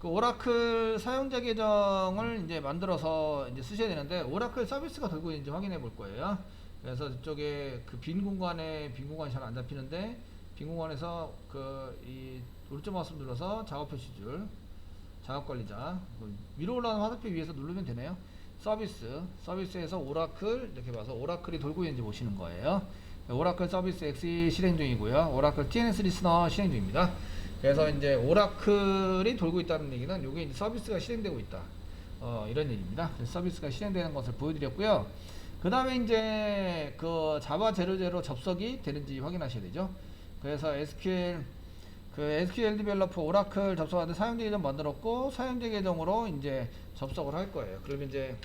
그 오라클 사용자 계정을 이제 만들어서 이제 쓰셔야 되는데, 오라클 서비스가 돌고 있는지 확인해 볼 거예요. 그래서 이쪽에 그 빈 공간이 잘 안 잡히는데, 빈 공간에서 그 이 오른쪽 마우스 눌러서 작업 표시줄, 작업 관리자, 위로 올라가는 화살표 위에서 누르면 되네요. 서비스에서 오라클 이렇게 봐서 오라클이 돌고 있는지 보시는 거예요. 오라클 서비스 X 실행 중이고요. 오라클 TNS 리스너 실행 중입니다. 그래서 이제 오라클이 돌고 있다는 얘기는 요게 이제 서비스가 실행되고 있다. 이런 얘기입니다. 그래서 서비스가 실행되는 것을 보여드렸고요. 그 다음에 이제 그 자바 00 접속이 되는지 확인하셔야 되죠. 그래서 SQL 디벨로퍼 오라클 접속하는데 사용자 계정 만들었고, 사용자 계정으로 이제 접속을 할 거예요. 그러면 이제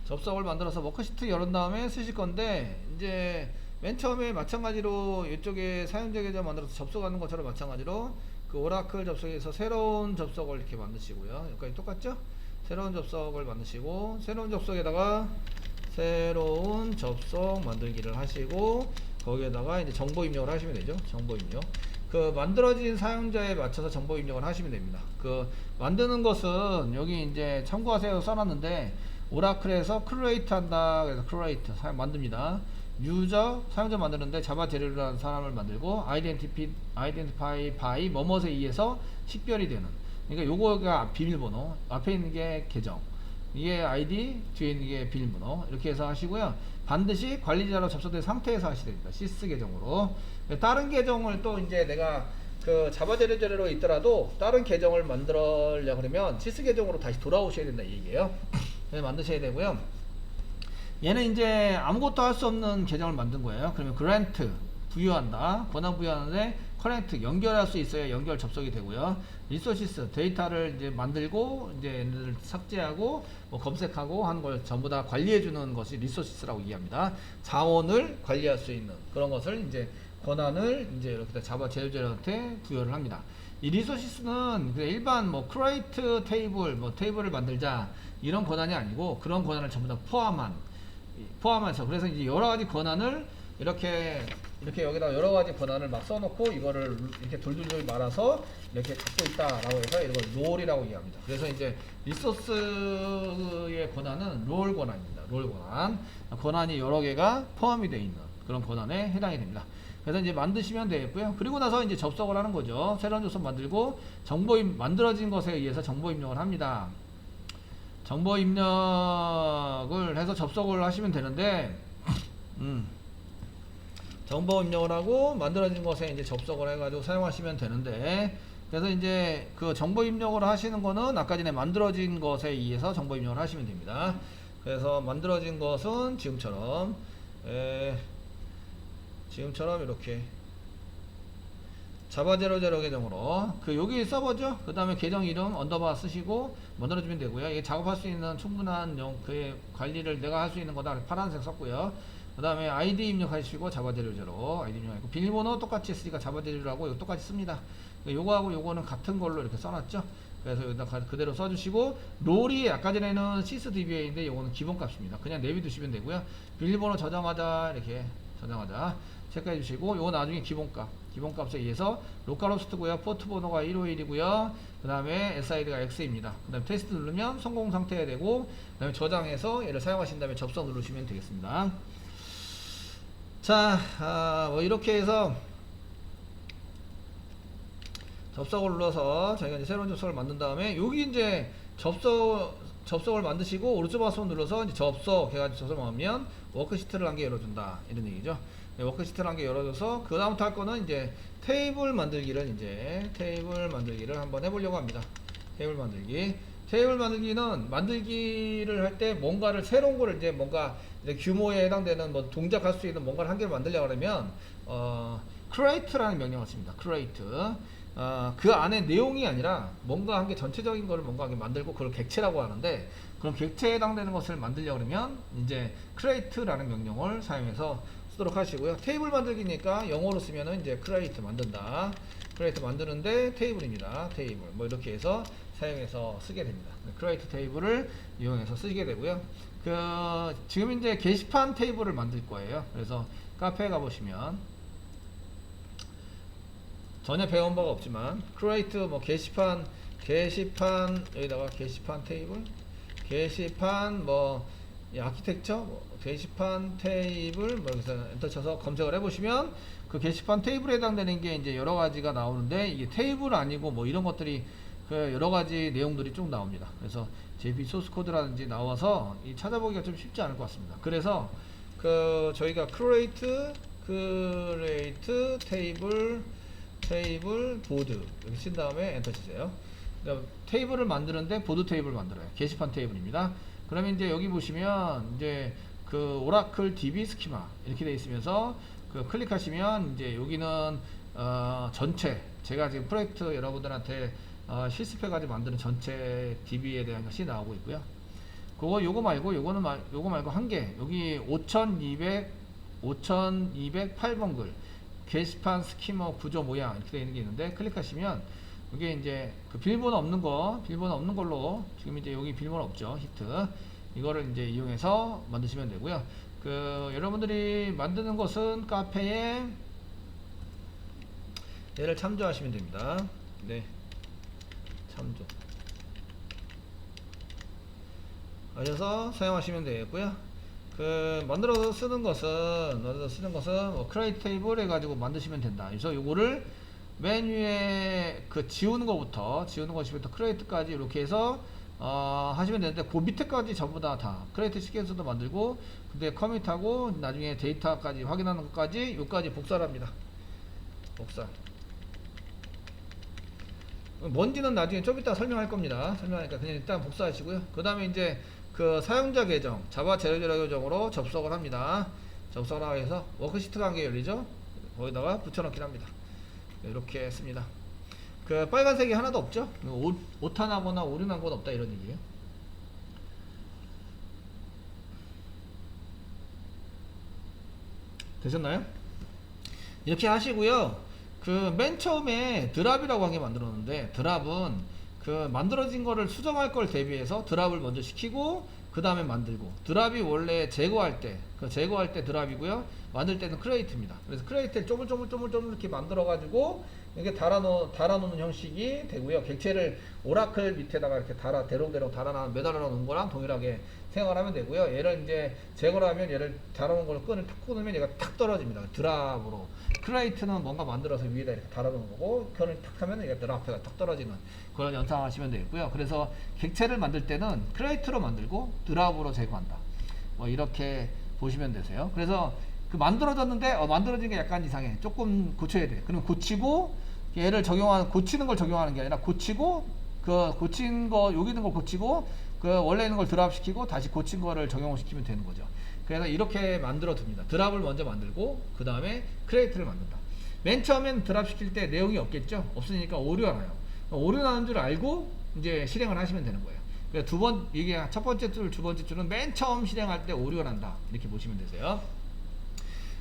접속을 만들어서 워크시트 열은 다음에 쓰실 건데, 이제 맨 처음에 마찬가지로 이쪽에 사용자 계정 만들어서 접속하는 것처럼 마찬가지로 그 오라클 접속에서 새로운 접속을 이렇게 만드시고요. 여기까지 똑같죠? 새로운 접속을 만드시고, 새로운 접속에다가 새로운 접속 만들기를 하시고, 거기에다가 이제 정보 입력을 하시면 되죠. 정보 입력. 그 만들어진 사용자에 맞춰서 정보 입력을 하시면 됩니다. 그 만드는 것은 여기 이제 참고하세요 써놨는데, 오라클에서 크리에이트 한다. 그래서 크리에이트 만듭니다. 유저 사용자 만드는데 자바 제로라는 사람을 만들고, 아이덴티파이 바이 뭐뭐에 의해서 식별이 되는, 그러니까 요거가 비밀번호, 앞에 있는 게 계정, 이게 아이디, 뒤에 있는 게 비밀번호, 이렇게 해서 하시고요. 반드시 관리자로 접속된 상태에서 하셔야 됩니다. 시스 계정으로. 다른 계정을 또 이제 내가 그 자바 제로제로로 있더라도 다른 계정을 만들려고 그러면 시스 계정으로 다시 돌아오셔야 된다 이 얘기예요. 그래서 만드셔야 되고요. 얘는 이제 아무것도 할 수 없는 계정을 만든 거예요. 그러면 그랜트 부여한다. 권한 부여하는데 커넥트 연결할 수 있어야 연결 접속이 되고요. 리소시스 데이터를 이제 만들고 이제 얘네들 삭제하고 뭐 검색하고 하는 걸 전부 다 관리해 주는 것이 리소시스라고 이해합니다. 자원을 관리할 수 있는 그런 것을 이제 권한을 이제 이렇게 자바 제로제로한테 부여를 합니다. 이 리소시스는 일반 뭐 크리에이트 테이블, 뭐 테이블을 만들자 이런 권한이 아니고, 그런 권한을 전부 다 포함해서, 그래서 이제 여러 가지 권한을 이렇게 여기다 여러 가지 권한을 막 써놓고 이거를 이렇게 돌돌돌 말아서 이렇게 갖고 있다라고 해서 이걸 롤이라고 이해합니다. 그래서 이제 리소스의 권한은 롤 권한입니다. 롤 권한이 여러 개가 포함이 되어 있는 그런 권한에 해당이 됩니다. 그래서 이제 만드시면 되겠고요. 그리고 나서 이제 접속을 하는 거죠. 새로운 접속 만들고 만들어진 것에 의해서 정보 입력을 합니다. 정보 입력을 해서 접속을 하시면 되는데, 정보 입력을 하고 만들어진 것에 이제 접속을 해가지고 사용하시면 되는데, 그래서 이제 그 정보 입력을 하시는 거는 아까 전에 만들어진 것에 의해서 정보 입력을 하시면 됩니다. 그래서 만들어진 것은 지금처럼 이렇게 자바 00 계정으로 여기 서버죠. 그 다음에 계정 이름 언더바 쓰시고 만들어주면 되고요. 이게 작업할 수 있는 충분한 그의 관리를 내가 할 수 있는 거다. 파란색 썼고요. 그 다음에 아이디 입력하시고 자바 00 아이디 입력하고, 비밀번호 똑같이 했으니까 자바 00하고 이거 똑같이 씁니다. 요거하고 요거는 같은 걸로 이렇게 써놨죠. 그래서 여기다 그대로 써주시고, 롤이 아까 전에는 sysdba인데 요거는 기본값입니다. 그냥 내비두시면 되고요. 비밀번호 저장하자 이렇게 저장하자 체크해 주시고, 요거 나중에 기본값에 의해서 로컬호스트고요. 포트 번호가 151이고요. 그 다음에 SID가 X입니다. 그 다음에 테스트 누르면 성공 상태가 되고, 그 다음에 저장해서 얘를 사용하신 다음에 접속 누르시면 되겠습니다. 자, 뭐 이렇게 해서 접속을 눌러서 저희가 이제 새로운 접속을 만든 다음에, 여기 이제 접속을 만드시고 오른쪽 마우스 눌러서 이제 접속 해가지고 접속하면 워크시트를 한 개 열어준다 이런 얘기죠. 워크시트를 한 개 열어줘서 그 다음부터 할 거는 이제 테이블 만들기를 한번 해보려고 합니다. 테이블 만들기는 만들기를 할 때 뭔가를 새로운 거를 이제 뭔가 이제 규모에 해당되는 뭐 동작할 수 있는 뭔가를 한 개를 만들려고 하면 create라는 명령을 씁니다. create. 그 안에 내용이 아니라 뭔가 한 개 전체적인 거를 뭔가 한 개 만들고 그걸 객체라고 하는데, 그럼 객체에 해당되는 것을 만들려고 그러면 이제 create라는 명령을 사용해서 쓰도록 하시고요. 테이블 만들기니까 영어로 쓰면은 이제 create 만든다. create 만드는데 테이블입니다. 테이블. 뭐 이렇게 해서 사용해서 쓰게 됩니다. create 테이블을 이용해서 쓰게 되고요. 지금 이제 게시판 테이블을 만들 거예요. 그래서 카페에 가보시면 전혀 배운 바가 없지만 create 뭐 게시판 여기다가 게시판 테이블 게시판 뭐 아키텍처 뭐 게시판 테이블 뭐 여기서 엔터 쳐서 검색을 해보시면 그 게시판 테이블에 해당되는 게 이제 여러 가지가 나오는데 이게 테이블 아니고 뭐 이런 것들이 그 여러 가지 내용들이 쭉 나옵니다. 그래서 JP 소스 코드라든지 나와서 이 찾아보기가 좀 쉽지 않을 것 같습니다. 그래서 그 저희가 create 테이블 보드 여기 친 다음에 엔터 치세요. 테이블을 만드는데 보드 테이블 만들어요. 게시판 테이블입니다. 그러면 이제 여기 보시면 이제 그 오라클 DB 스키마 이렇게 되어 있으면서 그 클릭하시면 이제 여기는 전체 제가 지금 프로젝트 여러분들한테 실습해가지고 만드는 전체 DB에 대한 것이 나오고 있고요. 요거 말고 요거 말고 한 개 여기 5208번 글 게시판 스키머 구조 모양 이렇게 되어 있는 게 있는데 클릭하시면 이게 이제 그 비밀번호 없는 걸로 지금 이제 여기 비밀번호 없죠. 히트 이거를 이제 이용해서 만드시면 되고요. 그 여러분들이 만드는 것은 카페에 얘를 참조하시면 됩니다. 네, 참조 하셔서 사용하시면 되겠고요. 그 만들어서 쓰는 것은 뭐 create 테이블 해가지고 만드시면 된다. 그래서 요거를 맨 위에 그 지우는 것부터 create까지 이렇게 해서 하시면 되는데 그 밑에까지 전부 다 create 시퀀스도 만들고 근데 커밋하고 나중에 데이터까지 확인하는 것까지 요까지 복사를 합니다. 복사. 뭔지는 나중에 좀 이따 설명할 겁니다. 설명하니까 그냥 일단 복사하시고요. 그 다음에 이제 그 사용자 계정 자바 제로제로 계정으로 접속을 합니다. 접속을 하고 해서 워크시트가 한 개 열리죠. 거기다가 붙여넣기를 합니다. 이렇게 했습니다. 그 빨간색이 하나도 없죠. 오타나거나 오류난 건 없다 이런 얘기예요. 되셨나요? 이렇게 하시고요. 그 맨 처음에 드랍이라고 한 게 만들었는데 드랍은 그 만들어진 거를 수정할 걸 대비해서 드랍을 먼저 시키고 그 다음에 만들고 드랍이 원래 제거할 때 드랍이고요. 만들 때는 크레이트입니다. 그래서 크레이트를 쪼물쪼물 이렇게 만들어 가지고 이게 달아놓는 형식이 되고요. 객체를 오라클 밑에다가 이렇게 대롱대롱 매달아 놓은 거랑 동일하게 생각을 하면 되고요. 얘를 이제 제거를 하면 얘를 달아놓은 걸 끈을 탁 끊으면 얘가 탁 떨어집니다. 드랍으로. 크레이트는 뭔가 만들어서 위에다 이렇게 달아놓은 거고 끈을 탁 하면 얘가 드랍해가 탁 떨어지는 그런 연상하시면 되겠고요. 그래서 객체를 만들 때는 크레이트로 만들고 드랍으로 제거한다. 뭐 이렇게 보시면 되세요. 그래서 그 만들어졌는데 만들어진 게 약간 이상해. 조금 고쳐야 돼. 그럼 고치고 얘를 고치는 걸 적용하는 게 아니라 고치고 그 고친 거 여기 있는 걸 고치고 그 원래 있는 걸 드랍 시키고 다시 고친 거를 적용시키면 되는 거죠. 그래서 이렇게 만들어 둡니다. 드랍을 먼저 만들고 그 다음에 크레이트를 만든다. 맨 처음엔 드랍 시킬 때 내용이 없겠죠. 없으니까 오류가 나요. 오류 나는 줄 알고 이제 실행을 하시면 되는 거예요. 그래서 이게 첫 번째 줄, 두 번째 줄은 맨 처음 실행할 때 오류가 난다. 이렇게 보시면 되세요.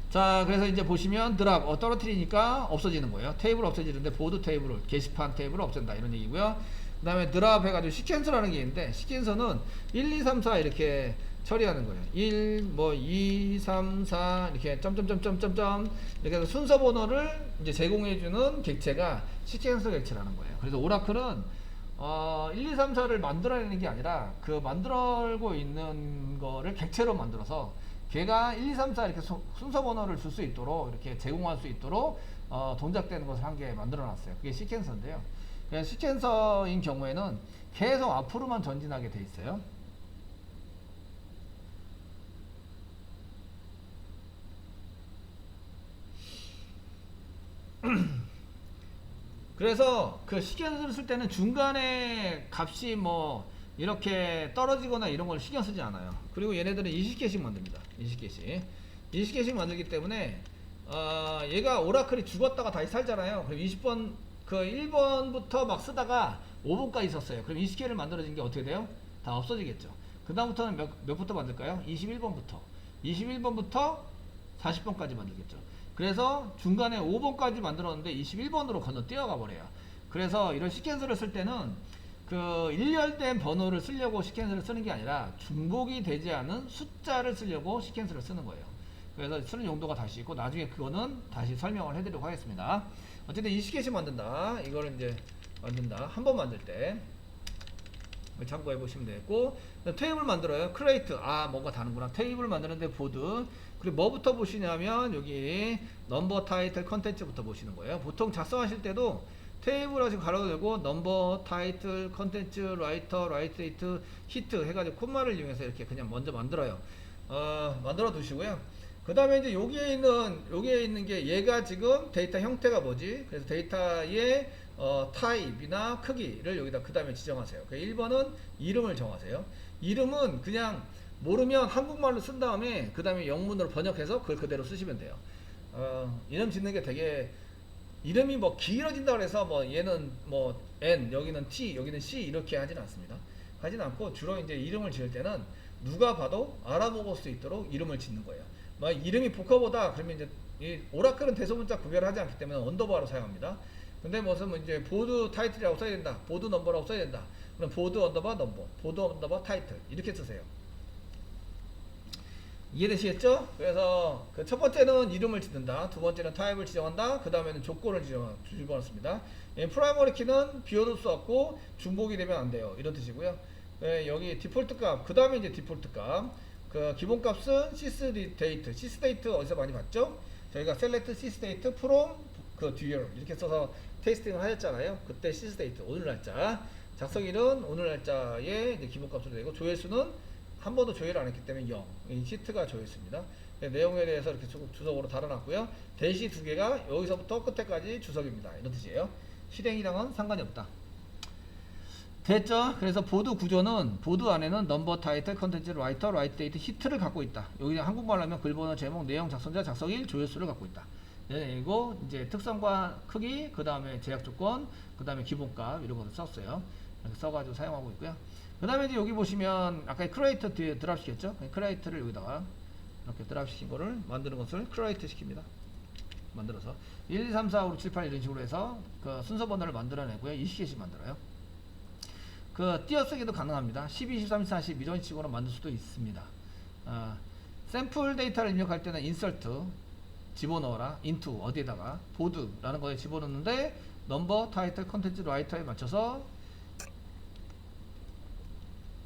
자, 그래서 이제 보시면 드랍 떨어뜨리니까 없어지는 거예요. 테이블 없어지는데 보드 테이블을 게시판 테이블을 없앤다 이런 얘기고요. 그 다음에 드랍 해가지고 시퀀서라는 게 있는데 시퀀서는 1, 2, 3, 4 이렇게 처리하는 거예요. 1, 뭐 2, 3, 4 이렇게 점점점점점점 이렇게 해서 순서 번호를 이제 제공해주는 객체가 시퀀서 객체라는 거예요. 그래서 오라클은 1, 2, 3, 4를 만들어내는 게 아니라 그 만들고 있는 거를 객체로 만들어서 걔가 1, 2, 3, 4 이렇게 순서 번호를 줄 수 있도록 이렇게 제공할 수 있도록 동작되는 것을 한 개 만들어 놨어요. 그게 시퀀서인데요. 그래서 시퀀서인 경우에는 계속 앞으로만 전진하게 돼 있어요. 그래서 그 시퀀서를 쓸 때는 중간에 값이 뭐 이렇게 떨어지거나 이런 걸 신경 쓰지 않아요. 그리고 얘네들은 20개씩 만듭니다. 20개씩 만들기 때문에 얘가 오라클이 죽었다가 다시 살잖아요. 그럼 20번 그 1번부터 막 쓰다가 5번까지 썼어요. 그럼 20개를 만들어진 게 어떻게 돼요? 다 없어지겠죠. 그 다음부터는 몇부터 만들까요? 21번부터 40번까지 만들겠죠. 그래서 중간에 5번까지 만들었는데 21번으로 건너뛰어가 버려요. 그래서 이런 시퀀서를 쓸 때는 그 일렬된 번호를 쓰려고 시퀀서를 쓰는 게 아니라 중복이 되지 않은 숫자를 쓰려고 시퀀서를 쓰는 거예요. 그래서 쓰는 용도가 다시 있고 나중에 그거는 다시 설명을 해드리도록 하겠습니다. 어쨌든 이시켓이 만든다. 이거를 이제 만든다. 한 번 만들 때 참고해 보시면 되겠고, 테이블 만들어요. 크레이트. 뭔가 다른구나. 테이블 만드는데 보드. 그리고 뭐부터 보시냐면 여기 넘버 타이틀 컨텐츠부터 보시는 거예요. 보통 작성하실 때도 테이블 하시고 가로도 되고 넘버 타이틀 컨텐츠 라이터 라이트 데이트 히트 해가지고 콤마를 이용해서 이렇게 그냥 먼저 만들어요. 만들어 두시고요. 그 다음에 이제 여기에 있는 게 얘가 지금 데이터 형태가 뭐지? 그래서 데이터의 타입이나 크기를 여기다 그 다음에 지정하세요. 1번은 이름을 정하세요. 이름은 그냥 모르면 한국말로 쓴 다음에 그 다음에 영문으로 번역해서 그걸 그대로 쓰시면 돼요. 이름 짓는 게 되게, 이름이 뭐 길어진다 그래서 뭐 얘는 뭐 N, 여기는 T, 여기는 C 이렇게 하진 않습니다. 하진 않고 주로 이제 이름을 지을 때는 누가 봐도 알아보고 수 있도록 이름을 짓는 거예요. 막 이름이 복화보다 그러면 이제 이 오라클은 대소문자 구별을 하지 않기 때문에 언더바로 사용합니다. 근데 무슨 이제 보드 타이틀이라고 써야 된다, 보드 넘버라고 써야 된다. 그럼 보드 언더바 넘버, 보드 언더바 타이틀 이렇게 쓰세요. 이해되시겠죠? 그래서 그 첫 번째는 이름을 짓는다, 두 번째는 타입을 지정한다, 그 다음에는 조건을 집어넣습니다. 프라이머리 키는 비워둘 수 없고 중복이 되면 안 돼요, 이런 뜻이고요. 여기 디폴트 값, 그 다음에 이제 디폴트 값, 그 기본 값은 sysdate, sysdate 어디서 많이 봤죠? 저희가 select sysdate from 그 dual 이렇게 써서 테이스팅을 하셨잖아요. 그때 sysdate 오늘 날짜, 작성일은 오늘 날짜에 이제 기본 값으로 되고, 조회수는 한 번도 조회를 안 했기 때문에 0, 이 시트가 조회수입니다. 내용에 대해서 이렇게 주석으로 달아놨고요. 대시 두 개가 여기서부터 끝에까지 주석입니다, 이런 뜻이에요. 실행이랑은 상관이 없다. 됐죠? 그래서 보드 구조는 보드 안에는 넘버, 타이틀, 컨텐츠, 라이터, 라이트 데이트, 히트를 갖고 있다. 여기 한국말로 하면 글번호, 제목, 내용, 작성자, 작성일, 조회수를 갖고 있다. 그리고 이제 특성과 크기, 그 다음에 제약 조건, 그 다음에 기본값 이런 것을 썼어요. 이렇게 써가지고 사용하고 있고요. 그 다음에 이제 여기 보시면 아까 크리에이터 뒤에 드랍 시켰죠? 크리에이터를 여기다가 이렇게 드랍 시킨 거를 만드는 것을 크리에이터 시킵니다. 만들어서 1, 2, 3, 4, 5, 6, 7, 8 이런 식으로 해서 그 순서 번호를 만들어내고요. 이시켓이 만들어요. 그 띄어쓰기도 가능합니다. 12, 13, 14, 10 이런 식으로 만들 수도 있습니다. 샘플 데이터를 입력할 때는 insert 집어넣어라, into 어디에다가 보드라는 거에 집어넣는데 넘버, 타이틀, 컨텐츠, 라이터에 맞춰서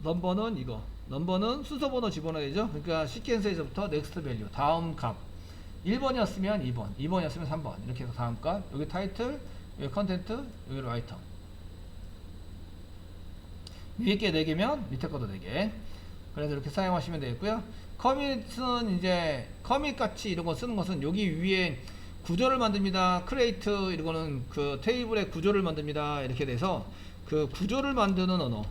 넘버는 이거, 넘버는 순서 번호 집어넣어야 되죠. 그러니까 시퀀스에서부터 next value 다음 값, 1번이었으면 2번, 2번이었으면 3번 이렇게 해서 다음 값, 여기 타이틀, 여기 컨텐트, 여기 라이터, 위에 게 4개면 밑에 것도 4개. 그래서 이렇게 사용하시면 되겠고요. 커밋은 이제 커밋 같이 이런 거 쓰는 것은 여기 위에 구조를 만듭니다. 크레이트 이거는 그 테이블의 구조를 만듭니다. 이렇게 돼서 그 구조를 만드는 언어,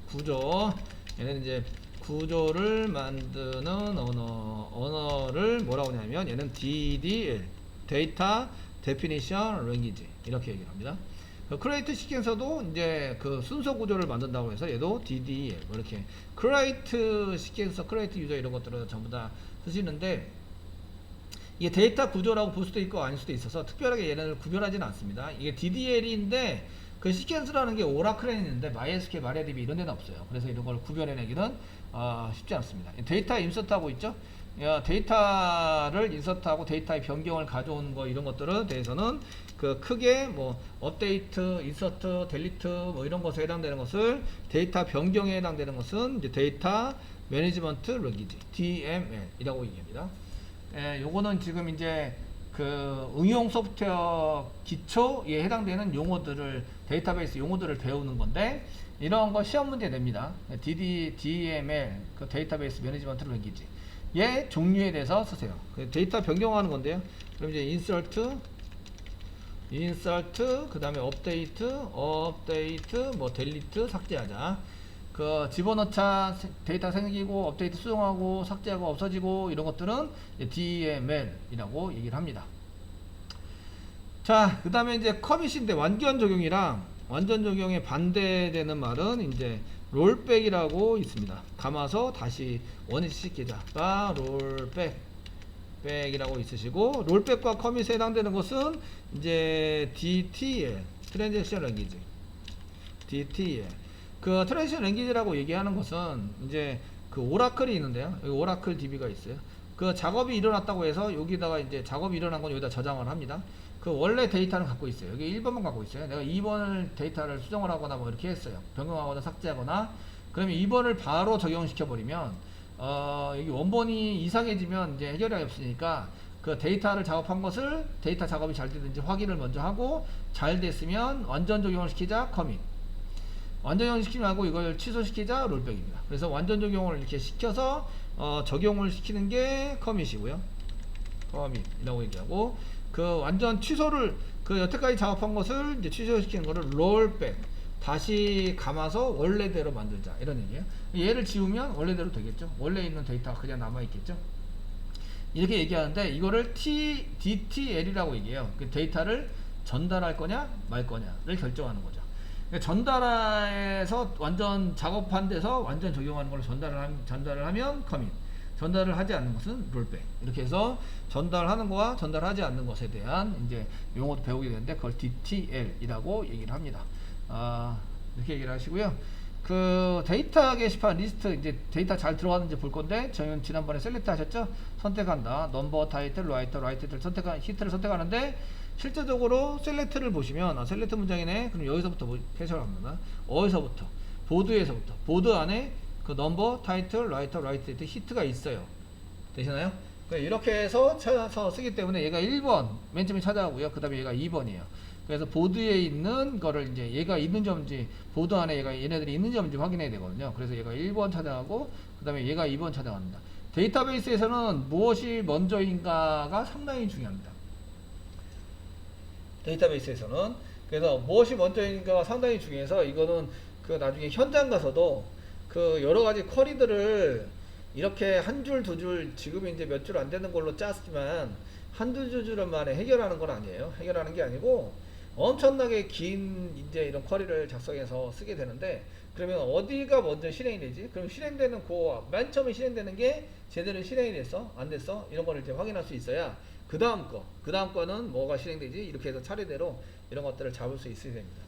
구조, 얘는 이제 구조를 만드는 언어를 뭐라고 하냐면 얘는 DDL, 데이터 데피니션 랭귀지 이렇게 얘기를 합니다. 크레이트 시퀀서도 이제 그 순서 구조를 만든다고 해서 얘도 DDL 뭐 이렇게 크레이트 시퀀서, 크레이트 유저 이런 것들을 전부 다 쓰시는데, 이게 데이터 구조라고 볼 수도 있고 아닐 수도 있어서 특별하게 얘네를 구별하지는 않습니다. 이게 DDL인데 그 시퀀스라는 게 오라클에 있는데 MySQL, MariaDB 이런 데는 없어요. 그래서 이런 걸 구별해내기는 쉽지 않습니다. 데이터 인서트하고 있죠. 데이터를 인서트하고 데이터의 변경을 가져오는 거 이런 것들은 대해서는 그 크게 뭐 업데이트, 인서트, 델리트 뭐 이런 것에 해당되는 것을, 데이터 변경에 해당되는 것은 이제 데이터 매니지먼트 랭귀지 DML이라고 얘기합니다. 요거는 지금 이제 그 응용 소프트웨어 기초에 해당되는 용어들을, 데이터베이스 용어들을 배우는 건데, 이런 거 시험 문제 냅니다. DML 그 데이터베이스 매니지먼트 랭귀지 얘 종류에 대해서 쓰세요. 데이터 변경하는 건데요. 그럼 이제 insert 그 다음에 update 뭐 delete 삭제하자. 그 집어넣자, 데이터 생기고 업데이트 수정하고 삭제하고 없어지고 이런 것들은 DML이라고 얘기를 합니다. 자, 그 다음에 이제 커밋인데 완전 적용이랑 완전 적용에 반대되는 말은 이제 롤백이라고 있습니다. 감아서 다시 원위치 시키자가 롤백이라고 있으시고, 롤백과 커밋에 해당되는 것은 이제 DTL 트랜지션 랭귀지, DTL 그 트랜지션 랭귀지라고 얘기하는 것은 이제 그 오라클이 있는데요. 여기 오라클 DB가 있어요. 그 그 작업이 일어났다고 해서 여기다가 이제 작업이 일어난 건 여기다 저장을 합니다. 그 원래 데이터는 갖고 있어요. 여기 1번만 갖고 있어요. 내가 2번을 데이터를 수정을 하거나 뭐 이렇게 했어요. 변경하거나 삭제하거나. 그러면 2번을 바로 적용시켜 버리면 여기 원본이 이상해지면 이제 해결이 없으니까 그 데이터를 작업한 것을 데이터 작업이 잘 되는지 확인을 먼저 하고 잘 됐으면 완전 적용을 시키자 커밋. 완전 적용시키지 말고 이걸 취소시키자 롤백입니다. 그래서 완전 적용을 이렇게 시켜서 적용을 시키는 게 커밋이고요. 커밋이라고 얘기하고 그 완전 취소를 그 여태까지 작업한 것을 이제 취소시키는 거를 롤백 다시 감아서 원래대로 만들자 이런 얘기예요. 얘를 지우면 원래대로 되겠죠. 원래 있는 데이터가 그냥 남아있겠죠. 이렇게 얘기하는데 이거를 DTL이라고 얘기해요. 그 데이터를 전달할 거냐 말 거냐를 결정하는 거죠. 그러니까 전달해서 완전 작업한 데서 완전 적용하는 걸 전달을 하면 커밋, 전달을 하지 않는 것은 롤백. 이렇게 해서 전달하는 거와 전달하지 않는 것에 대한 이제 용어도 배우게 되는데 그걸 DTL이라고 얘기를 합니다. 이렇게 얘기를 하시고요. 그 데이터 게시판 리스트 이제 데이터 잘 들어가는지 볼 건데 저희는 지난번에 셀렉트 하셨죠? 선택한다. 넘버, 타이틀, 라이트를 히트를 선택하는데 실제적으로 셀렉트를 보시면 셀렉트 문장이네. 그럼 여기서부터 캐셔를 합니다. 어디서부터? 보드에서부터. 보드 안에 그 넘버, 타이틀, 라이트 히트가 있어요. 되시나요? 이렇게 해서 찾아서 쓰기 때문에 얘가 1번 맨 처음에 찾아가고요. 그 다음에 얘가 2번이에요. 그래서 보드에 있는 거를 이제 얘가 있는지 없는지 보드 안에 얘네들이 있는지 없는지 확인해야 되거든요. 그래서 얘가 1번 찾아가고 그 다음에 얘가 2번 찾아갑니다. 데이터베이스에서는 무엇이 먼저인가가 상당히 중요합니다. 데이터베이스에서는 그래서 무엇이 먼저인가가 상당히 중요해서 이거는 그 나중에 현장 가서도 그 여러 가지 쿼리들을 이렇게 한 줄 두 줄 지금 이제 몇 줄 안 되는 걸로 짰지만 한두 줄을 만에 해결하는 건 아니에요. 해결하는 게 아니고 엄청나게 긴 이제 이런 쿼리를 작성해서 쓰게 되는데 그러면 어디가 먼저 실행이 되지? 그럼 실행되는 맨 처음에 실행되는 게 제대로 실행이 됐어? 안 됐어? 이런 거를 이제 확인할 수 있어야 그 다음 거는 뭐가 실행되지? 이렇게 해서 차례대로 이런 것들을 잡을 수 있어야 됩니다.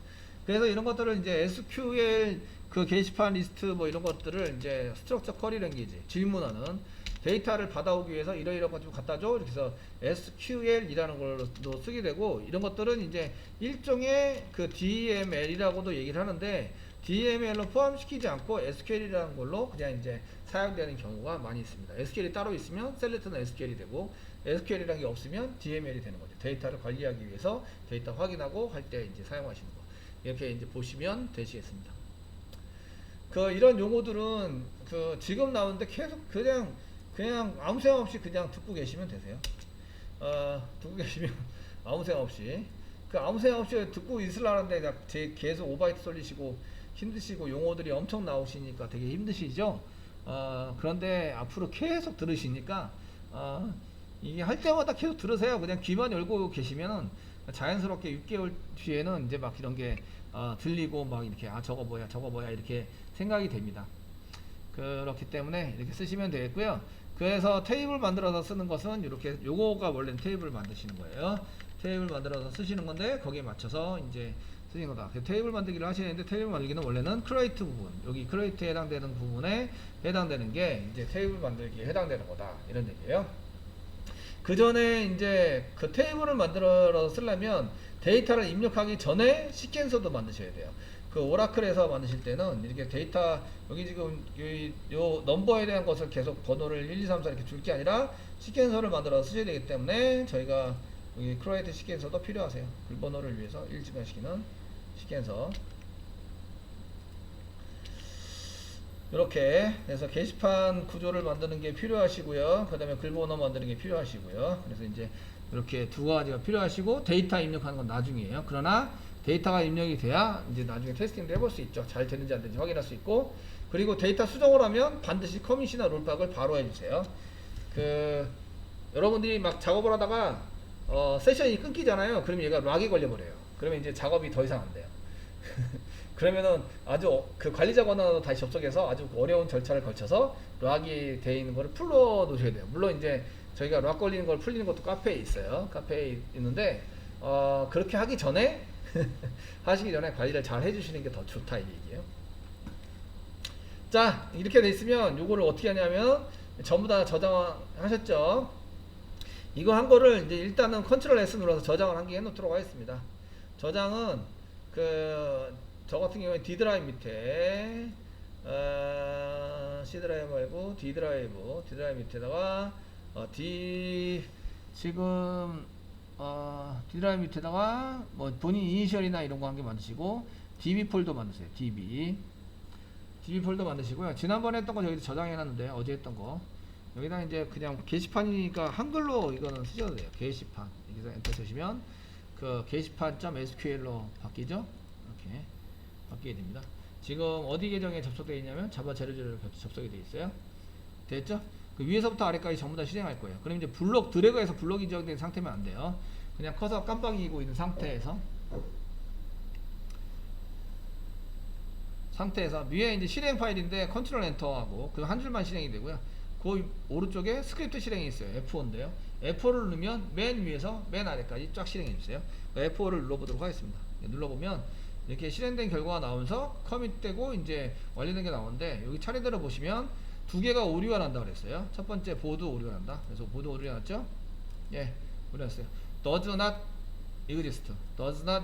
그래서 이런 것들을 이제 SQL 그 게시판 리스트 뭐 이런 것들을 이제 스트럭처 쿼리 랭귀지 질문하는 데이터를 받아오기 위해서 이러이러한 것 좀 갖다 줘. 이렇게 해서 SQL이라는 걸로 쓰게 되고 이런 것들은 이제 일종의 그 DML이라고도 얘기를 하는데 DML로 포함시키지 않고 SQL이라는 걸로 그냥 이제 사용되는 경우가 많이 있습니다. SQL이 따로 있으면 셀렉트는 SQL이 되고 SQL이라는 게 없으면 DML이 되는 거죠. 데이터를 관리하기 위해서 데이터 확인하고 할 때 이제 사용하시는 거. 이렇게 이제 보시면 되시겠습니다. 그 이런 용어들은 그 지금 나오는데 계속 그냥 아무 생각 없이 그냥 듣고 계시면 되세요. 듣고 계시면 아무 생각 없이 아무 생각 없이 듣고 있으려는데 계속 오바이트 쏠리시고 힘드시고 용어들이 엄청 나오시니까 되게 힘드시죠. 그런데 앞으로 계속 들으시니까 이게 할 때마다 계속 들으세요. 그냥 귀만 열고 계시면은 자연스럽게 6개월 뒤에는 이제 막 이런 게 들리고 막 이렇게 저거 뭐야 이렇게 생각이 됩니다. 그렇기 때문에 이렇게 쓰시면 되겠고요. 그래서 테이블 만들어서 쓰는 것은 이렇게 요거가 원래는 테이블 만드시는 거예요. 테이블 만들어서 쓰시는 건데 거기에 맞춰서 이제 쓰는 거다. 테이블 만들기를 하시는데 테이블 만들기는 원래는 크리에이트 부분, 여기 크리에이트에 해당되는 부분에 해당되는 게 이제 테이블 만들기에 해당되는 거다. 이런 얘기예요. 그 전에 이제 그 테이블을 만들어서 쓰려면 데이터를 입력하기 전에 시퀀서도 만드셔야 돼요. 그 오라클에서 만드실 때는 이렇게 데이터 여기 지금 요 넘버에 대한 것을 계속 번호를 1, 2, 3, 4 이렇게 줄 게 아니라 시퀀서를 만들어서 쓰셔야 되기 때문에 저희가 여기 크리에이트 시퀀서도 필요하세요. 글 번호를 위해서 일지변시키는 시퀀서. 이렇게 해서 게시판 구조를 만드는 게 필요하시고요. 그 다음에 글번호 만드는 게 필요하시고요. 그래서 이제 이렇게 두 가지가 필요하시고 데이터 입력하는 건 나중이에요. 그러나 데이터가 입력이 돼야 이제 나중에 테스팅도 해볼 수 있죠. 잘 되는지 안 되는지 확인할 수 있고, 그리고 데이터 수정을 하면 반드시 커밋이나 롤백을 바로 해주세요. 여러분들이 막 작업을 하다가 세션이 끊기잖아요. 그러면 얘가 락이 걸려버려요. 그러면 이제 작업이 더 이상 안 돼요. 그러면은 아주 그 관리자 권한으로 다시 접속해서 아주 어려운 절차를 거쳐서 락이 되어 있는 거를 풀어 놓으셔야 돼요. 물론 이제 저희가 락 걸리는 걸 풀리는 것도 카페에 있어요. 카페에 있는데 그렇게 하기 전에 하시기 전에 관리를 잘 해주시는 게 더 좋다 이 얘기예요. 자, 이렇게 돼 있으면 요거를 어떻게 하냐면 전부 다 저장하셨죠? 이거 한 거를 이제 일단은 컨트롤 S 눌러서 저장을 한 개 해놓도록 하겠습니다. 저장은 저 같은 경우에 D 드라이브 밑에 C 드라이브 말고 D 드라이브 밑에다가 지금 D 드라이브 밑에다가 뭐 본인 이니셜이나 이런 거 한 개 만드시고 DB 폴더 만드세요. DB 폴더 만드시고요. 지난번에 했던 거 저기 저장해놨는데 어제 했던 거 여기다 이제 그냥 게시판이니까 한글로 이거는 쓰셔도 돼요. 게시판 여기서 엔터 치시면 그 게시판.sql로 바뀌죠. 이렇게 바뀌게 됩니다. 지금 어디 계정에 접속되어 있냐면 자바 제로제로 접속이 되어 있어요. 됐죠? 그 위에서부터 아래까지 전부 다 실행할 거예요. 그럼 이제 블록 드래그해서 블록이 지정된 상태면 안 돼요. 그냥 커서 깜빡이고 있는 상태에서 위에 이제 실행 파일인데 컨트롤 엔터하고 그 한 줄만 실행이 되고요. 그 오른쪽에 스크립트 실행이 있어요. F4인데요. F4를 누르면 맨 위에서 맨 아래까지 쫙 실행해 주세요. F4를 눌러보도록 하겠습니다. 눌러보면 이렇게 실행된 결과가 나오면서 커밋되고 이제 완료된 게 나오는데 여기 차례대로 보시면 두 개가 오류가 난다 그랬어요. 첫 번째 보드 오류가 난다. 그래서 보드 오류가 났죠? 예, 오류 났어요. does not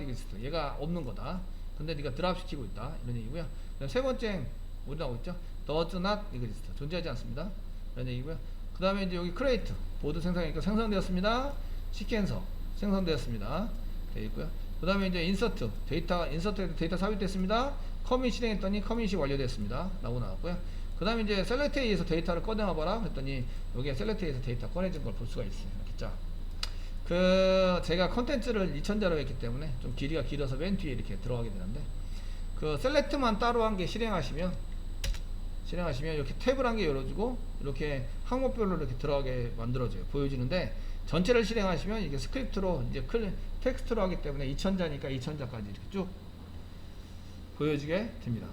exist. 얘가 없는 거다. 근데 네가 드랍 시키고 있다. 이런 얘기고요. 세 번째 오류 나오고 있죠? does not exist. 존재하지 않습니다. 이런 얘기고요. 그 다음에 이제 여기 create 보드 생성이니까 생성되었습니다. 시퀀서 생성되었습니다. 되어 있고요. 그 다음에 이제 insert 데이터 삽입됐습니다. 커밋 실행했더니 커밋이 완료됐습니다. 라고 나왔고요. 그 다음에 이제 셀렉트에 의해서 데이터를 꺼내와봐라 그랬더니 여기에 셀렉트에 의해서 데이터 꺼내진 걸 볼 수가 있어요. 이렇게 쫙. 제가 컨텐츠를 2000자로 했기 때문에 좀 길이가 길어서 맨 뒤에 이렇게 들어가게 되는데 그 셀렉트만 따로 한 개 실행하시면 이렇게 탭을 한 개 열어주고 이렇게 항목별로 이렇게 들어가게 만들어져요. 보여지는데 전체를 실행하시면 이게 스크립트로 이제 텍스트로 하기 때문에 2000자니까 2000자까지 이렇게 쭉 보여지게 됩니다.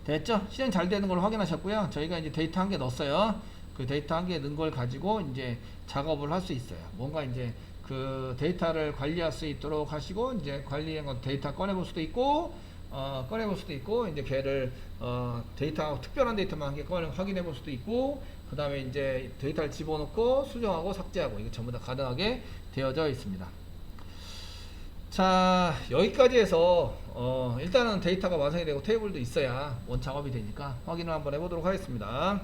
됐죠? 실행 잘 되는 걸 확인하셨고요. 저희가 이제 데이터 한 개 넣었어요. 그 데이터 한 개 넣은 걸 가지고 이제 작업을 할 수 있어요. 뭔가 이제 그 데이터를 관리할 수 있도록 하시고 이제 관리한 건 데이터 꺼내볼 수도 있고 이제 걔를 데이터 특별한 데이터만 한 개 확인해 볼 수도 있고 그 다음에 이제 데이터를 집어넣고 수정하고 삭제하고 이게 전부 다 가능하게 되어져 있습니다. 자, 여기까지 해서 일단은 데이터가 완성이 되고 테이블도 있어야 원 작업이 되니까 확인을 한번 해보도록 하겠습니다.